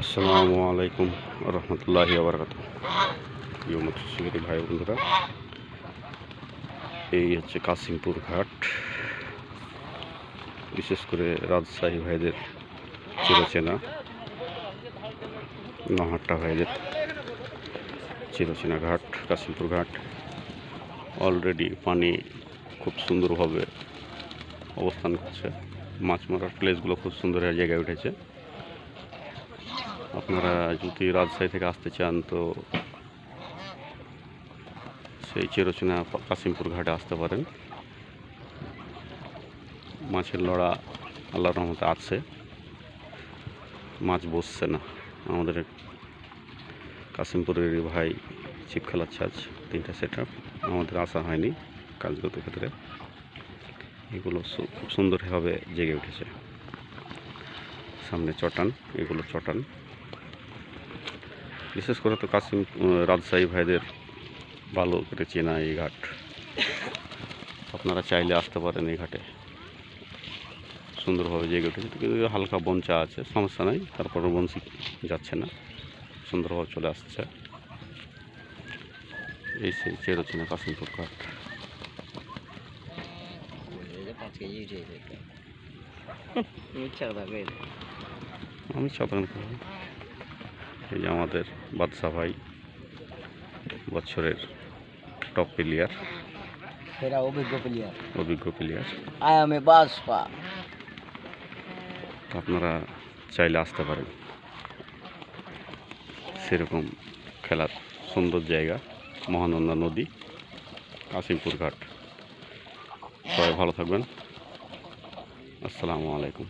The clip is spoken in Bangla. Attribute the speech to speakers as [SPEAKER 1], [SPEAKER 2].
[SPEAKER 1] আসসালামু আলাইকুম রহমতুল্লাহি বারাকাতুহু। প্রিয় মৎস্যজীবী ভাই বন্ধুরা, এই হচ্ছে কাশিমপুর ঘাট। বিশেষ করে রাজশাহী ভাইদের চিরচেনা, নহাট্টা ভাইদের চিরচেনা ঘাট কাশিমপুর ঘাট। অলরেডি পানি খুব সুন্দরভাবে অবস্থান করছে। মাছ মারার প্লেসগুলো খুব সুন্দর জায়গায় উঠেছে। আপনারা যদি রাজশাহী থেকে আসতে চান তো সেই চিরচেনা কাশিমপুর ঘাটে আসতে পারেন। মাছের লড়া আল্লাহর রহমতে আছে, মাছ বসছে না। আমাদের কাশিমপুরের ভাই ছিপ খেলাচ্ছে আজ 3টা সেট আপ। আমাদের আসা হয়নি কাজগত ক্ষেত্রে। এগুলো খুব সুন্দরভাবে জেগে উঠেছে। সামনে চটান, এগুলো চটান। বিশেষ করে তো রাজশাহী ভাইদের ভালো করে চেনা এই ঘাট। আপনারা চাইলে আসতে পারেন এই ঘাটে। সুন্দরভাবে জেগে উঠেছে, কিন্তু হালকা বঞ্চা আছে, সমস্যা নাই। তারপরে বঞ্চি যাচ্ছে না, সুন্দরভাবে চলে আসছে। এই সেই চিরচেনা কাশিমপুর ঘাট। আমি সাধারণ করব। এই যে আমাদের বাদশা ভাই, বছরের টপ প্লেয়ার, অভিজ্ঞ প্লেয়ার। আপনারা চাইলে আসতে পারেন। সেরকম খেলার সুন্দর জায়গা, মহানন্দা নদী, কাশিমপুর ঘাট। সবাই ভালো থাকবেন। আসসালামু আলাইকুম।